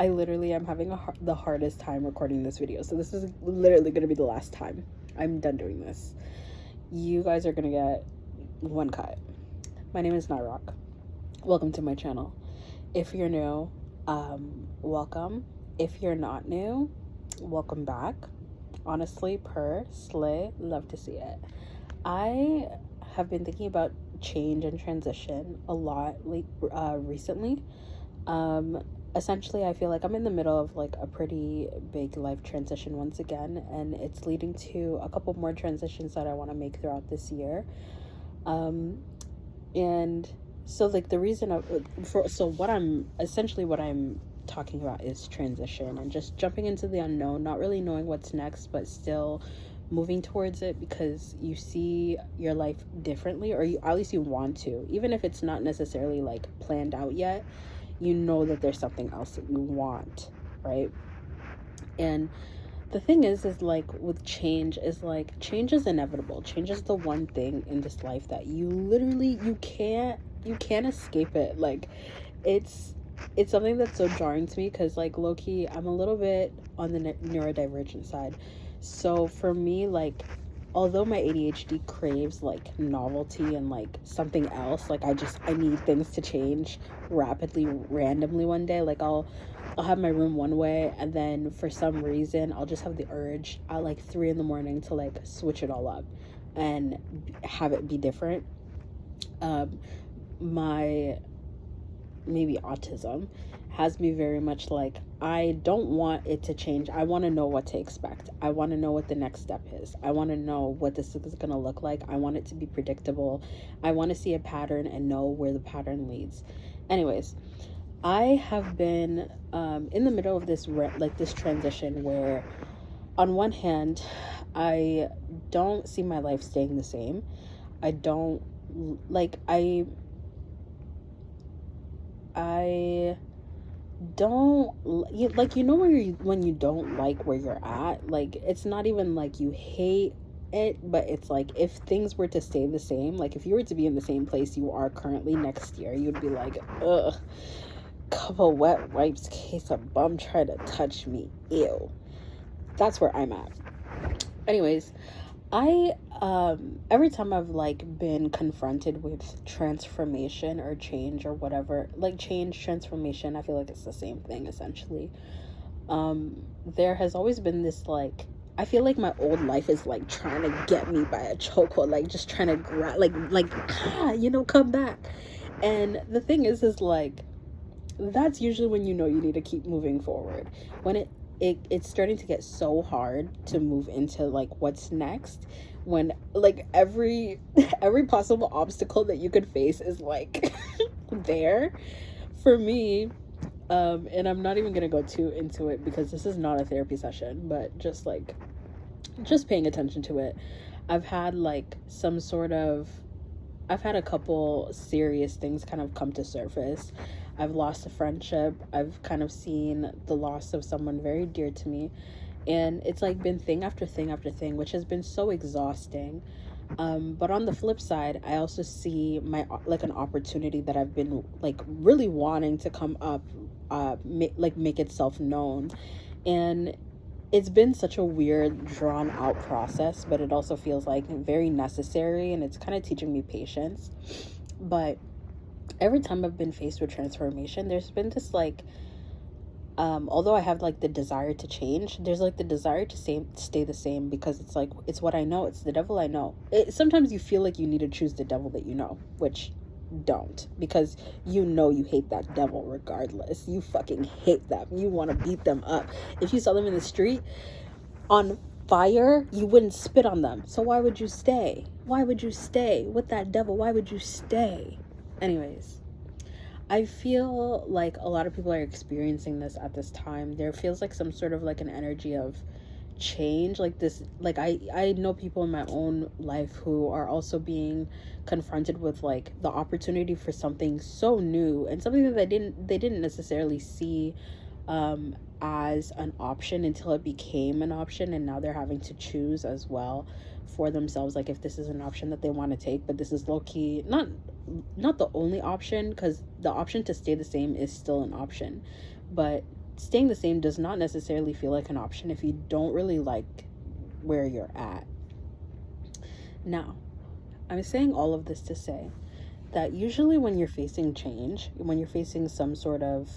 I literally am having the hardest time recording this video. So this is literally going to be the last time I'm done doing this. You guys are going to get one cut. My name is Nyrock. Welcome to my channel. If you're new, welcome. If you're not new, welcome back. Honestly, slay, love to see it. I have been thinking about change and transition a lot recently. Essentially, I feel like I'm in the middle of like a pretty big life transition once again, and it's leading to a couple more transitions that I want to make throughout this year. And so like the reason what I'm talking about is transition and just jumping into the unknown, not really knowing what's next, but still moving towards it because you see your life differently, or at least you want to, even if it's not necessarily like planned out yet. You know that there's something else that you want, right? And the thing is like with change is inevitable. Change is the one thing in this life that you can't escape it. Like it's something that's so jarring to me because like low-key I'm a little bit on the neurodivergent side. So for me, like, although my ADHD craves like novelty and like something else, like I need things to change rapidly, randomly one day. Like I'll have my room one way, and then for some reason I'll just have the urge at like 3 a.m. to like switch it all up and have it be different. My maybe autism has me very much like, I don't want it to change. I want to know what to expect. I want to know what the next step is. I want to know what this is going to look like. I want it to be predictable. I want to see a pattern and know where the pattern leads. Anyways, I have been in the middle of this transition where on one hand, I don't see my life staying the same. I don't like I don't like, you know, when you don't like where you're at, like it's not even like you hate it, but it's like if things were to stay the same, like if you were to be in the same place you are currently next year, you'd be like, ugh, couple wet wipes case a bum try to touch me, ew. That's where I'm at. Anyways, I every time I've like been confronted with transformation or change or whatever, like change, transformation, I feel like it's the same thing essentially. There has always been this like, I feel like my old life is like trying to get me by a chokehold, like just trying to come back. And the thing is like, that's usually when you know you need to keep moving forward. When it's starting to get so hard to move into like what's next, when like every possible obstacle that you could face is like there for me. And I'm not even gonna go too into it because this is not a therapy session, but just paying attention to it. I've had a couple serious things kind of come to surface. I've lost a friendship. I've kind of seen the loss of someone very dear to me. And it's like been thing after thing after thing, which has been so exhausting. But on the flip side, I also see an opportunity that I've been like really wanting to come up, make itself known. And it's been such a weird, drawn out process, but it also feels like very necessary, and it's kind of teaching me patience. But every time I've been faced with transformation, there's been this like, although I have like the desire to change, there's like the desire to stay the same, because it's like, it's what I know, it's the devil I know. Sometimes you feel like you need to choose the devil that you know, which don't, because you hate that devil regardless. You fucking hate them. You want to beat them up. If you saw them in the street on fire, you wouldn't spit on them. So why would you stay? With that devil? Why would you stay? Anyways, I feel like a lot of people are experiencing this at this time. There feels like some sort of like an energy of change, like this, like I know people in my own life who are also being confronted with like the opportunity for something so new and something that they didn't necessarily see as an option until it became an option, and now they're having to choose as well for themselves, like if this is an option that they want to take. But this is low-key not the only option, because the option to stay the same is still an option, but staying the same does not necessarily feel like an option if you don't really like where you're at. Now, I'm saying all of this to say that usually when you're facing change, when you're facing some sort of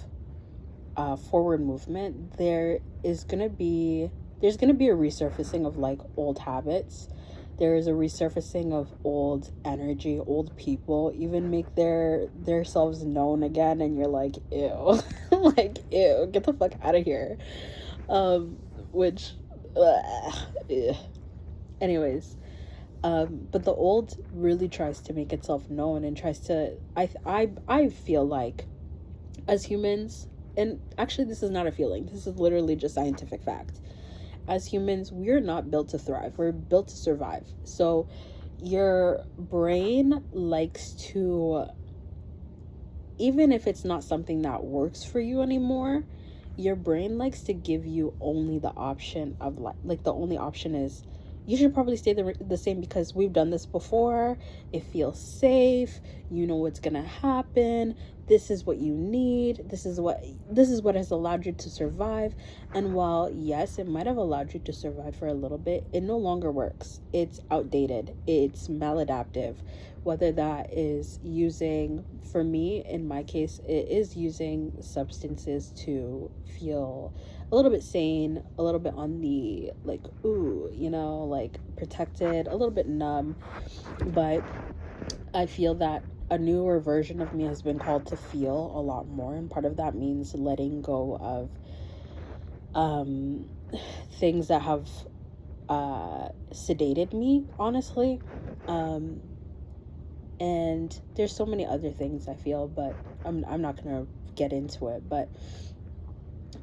forward movement, there's gonna be a resurfacing of like old habits. There is a resurfacing of old energy. Old people even make their selves known again, and you're like, ew. Like, ew, get the fuck out of here. Which anyways, but the old really tries to make itself known and tries to, I feel like, as humans, and actually this is not a feeling, this is literally just scientific fact. As humans, we're not built to thrive, we're built to survive. So your brain likes to, even if it's not something that works for you anymore, your brain likes to give you only the option of like the only option is, you should probably stay the same because we've done this before. It feels safe. You know what's gonna happen. This is what you need. This is what has allowed you to survive. And while yes, it might have allowed you to survive for a little bit, it no longer works. It's outdated. It's maladaptive. Whether that is using, for me, in my case, it is using substances to feel a little bit sane, a little bit on the like, ooh, you know, like protected, a little bit numb. But I feel that a newer version of me has been called to feel a lot more, and part of that means letting go of things that have sedated me, honestly. And there's so many other things I feel, but I'm not gonna get into it. But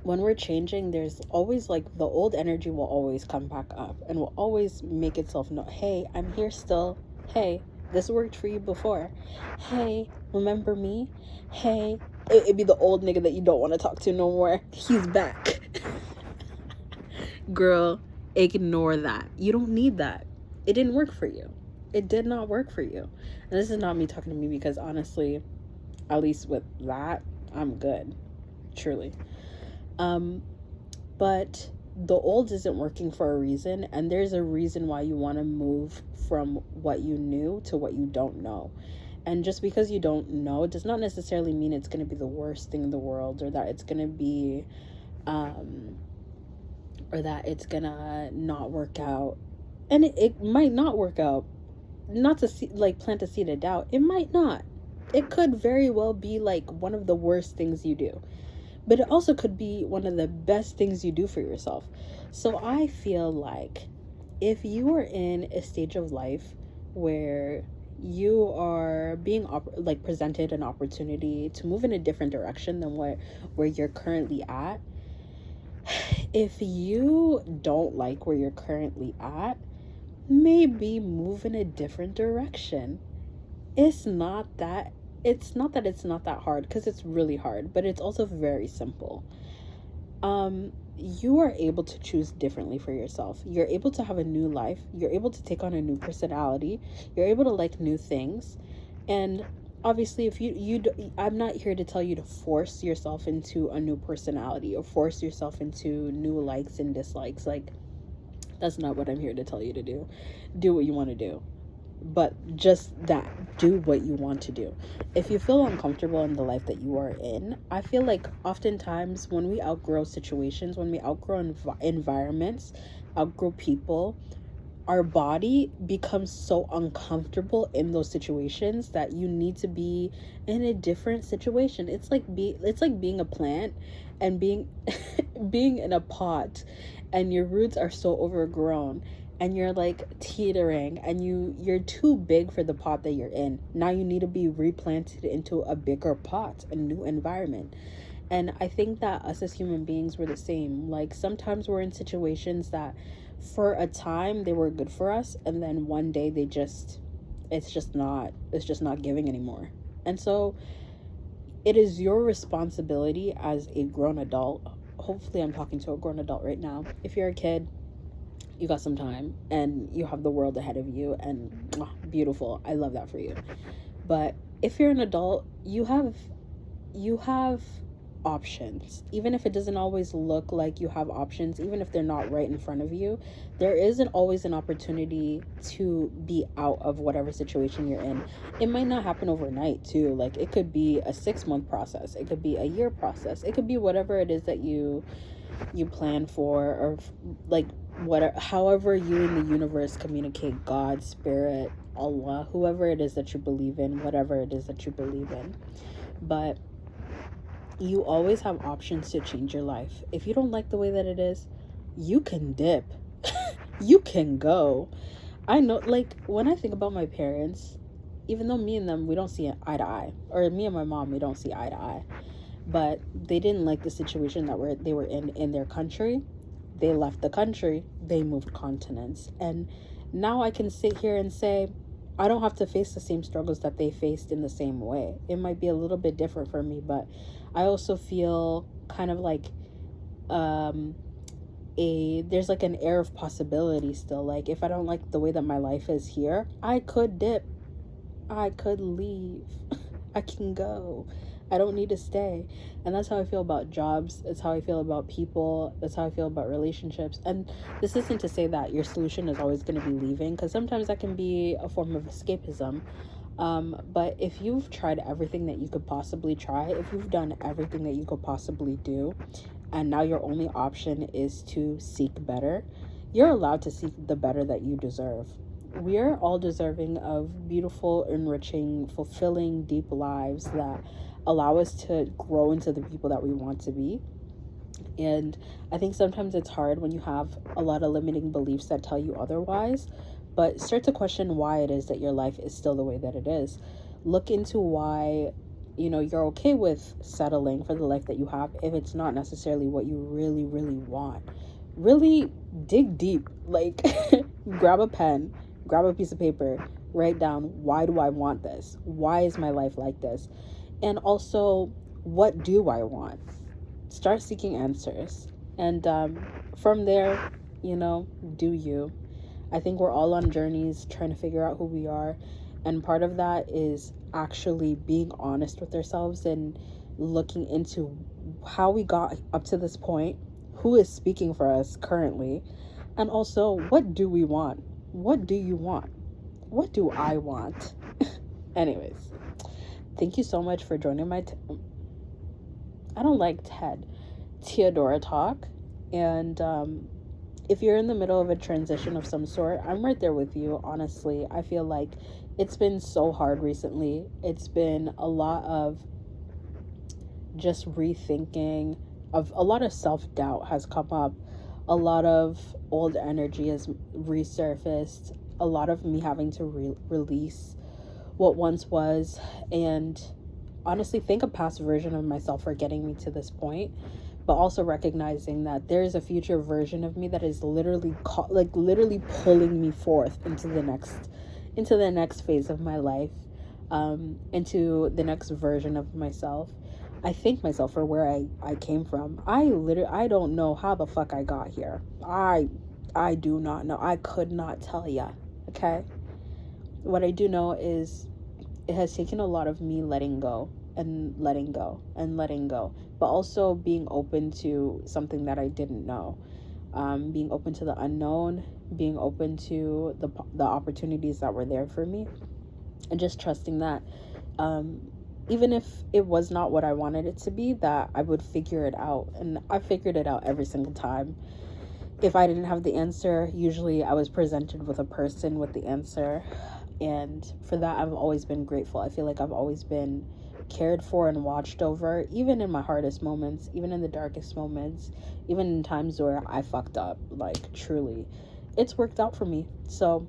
when we're changing, there's always like the old energy will always come back up and will always make itself know, hey, I'm here still. Hey, this worked for you before. Hey, remember me? Hey, it'd be the old nigga that you don't want to talk to no more. He's back. Girl, ignore that. You don't need that. It didn't work for you. It did not work for you. And this is not me talking to me, because honestly, at least with that, I'm good. Truly. But the old isn't working for a reason, and there's a reason why you want to move from what you knew to what you don't know. And just because you don't know does not necessarily mean it's going to be the worst thing in the world, or that it's going to be or that it's going to not work out. And it might not work out. Not to plant a seed of doubt. It might not. It could very well be like one of the worst things you do. But it also could be one of the best things you do for yourself. So I feel like if you are in a stage of life where you are being presented an opportunity to move in a different direction than where you're currently at, if you don't like where you're currently at, maybe move in a different direction. It's not that it's not that hard, because it's really hard, but it's also very simple. You are able to choose differently for yourself. You're able to have a new life. You're able to take on a new personality. You're able to like new things. And obviously, if I'm not here to tell you to force yourself into a new personality or force yourself into new likes and dislikes. Like, that's not what I'm here to tell you to do. Do what you want to do. But just that, do what you want to do. If you feel uncomfortable in the life that you are in, I feel like oftentimes when we outgrow situations, when we outgrow environments, outgrow people, our body becomes so uncomfortable in those situations that you need to be in a different situation. It's like being a plant and being being in a pot, and your roots are so overgrown, and you're like teetering, and you're too big for the pot that you're in. Now you need to be replanted into a bigger pot, a new environment. And I think that us as human beings, we're the same. Like, sometimes we're in situations that for a time they were good for us, and then one day it's just not giving anymore. And so it is your responsibility as a grown adult. Hopefully I'm talking to a grown adult right now. If you're a kid, you got some time and you have the world ahead of you, and beautiful. I love that for you. But if you're an adult, you have options. Even if it doesn't always look like you have options, even if they're not right in front of you, there isn't always an opportunity to be out of whatever situation you're in. It might not happen overnight too. Like, it could be a 6-month process, it could be a year process, it could be whatever it is that you plan for, or like whatever, however you in the universe communicate God, spirit, Allah, whoever it is that you believe in, whatever it is that you believe in. But you always have options to change your life. If you don't like the way that it is, you can dip. You can go. I know, like, when I think about my parents, even though me and them, we don't see eye to eye, or me and my mom, we don't see eye to eye, but they didn't like the situation that they were in their country. They left the country, they moved continents, and now I can sit here and say, I don't have to face the same struggles that they faced in the same way. It might be a little bit different for me, but I also feel kind of like there's like an air of possibility still. Like, if I don't like the way that my life is here, I could dip, I could leave, I can go. I don't need to stay. And that's how I feel about jobs. It's how I feel about people. That's how I feel about relationships. And this isn't to say that your solution is always going to be leaving, because sometimes that can be a form of escapism. But if you've tried everything that you could possibly try, if you've done everything that you could possibly do, and now your only option is to seek better, you're allowed to seek the better that you deserve. We are all deserving of beautiful, enriching, fulfilling, deep lives that allow us to grow into the people that we want to be. And I think sometimes it's hard when you have a lot of limiting beliefs that tell you otherwise, but start to question why it is that your life is still the way that it is. Look into why, you're okay with settling for the life that you have if it's not necessarily what you really, really want. Really dig deep. Like, grab a pen, grab a piece of paper, write down, why do I want this? Why is my life like this? And also, what do I want? Start seeking answers. And from there, do you. I think we're all on journeys trying to figure out who we are. And part of that is actually being honest with ourselves and looking into how we got up to this point, who is speaking for us currently, and also, what do we want? What do you want? What do I want? Anyways, thank you so much for joining my I don't like Theodora talk. And if you're in the middle of a transition of some sort, I'm right there with you. Honestly, I feel like it's been so hard recently. It's been a lot of just rethinking, of a lot of self-doubt has come up, a lot of old energy has resurfaced, a lot of me having to release what once was, and honestly thank a past version of myself for getting me to this point, but also recognizing that there's a future version of me that is literally pulling me forth into the next phase of my life, into the next version of myself. I thank myself for where I came from. I don't know how the fuck I got here. I do not know. I could not tell ya. Okay? What I do know is it has taken a lot of me letting go, but also being open to something that I didn't know, being open to the unknown, being open to the opportunities that were there for me, and just trusting that even if it was not what I wanted it to be, that I would figure it out. And I figured it out every single time. If I didn't have the answer, usually I was presented with a person with the answer. And for that, I've always been grateful. I feel like I've always been cared for and watched over, even in my hardest moments, even in the darkest moments, even in times where I fucked up. Like, truly, it's worked out for me. So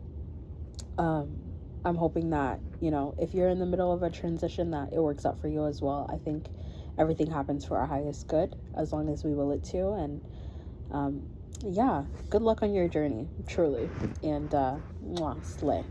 I'm hoping that, if you're in the middle of a transition, that it works out for you as well. I think everything happens for our highest good, as long as we will it to. And yeah, good luck on your journey, truly. And slay.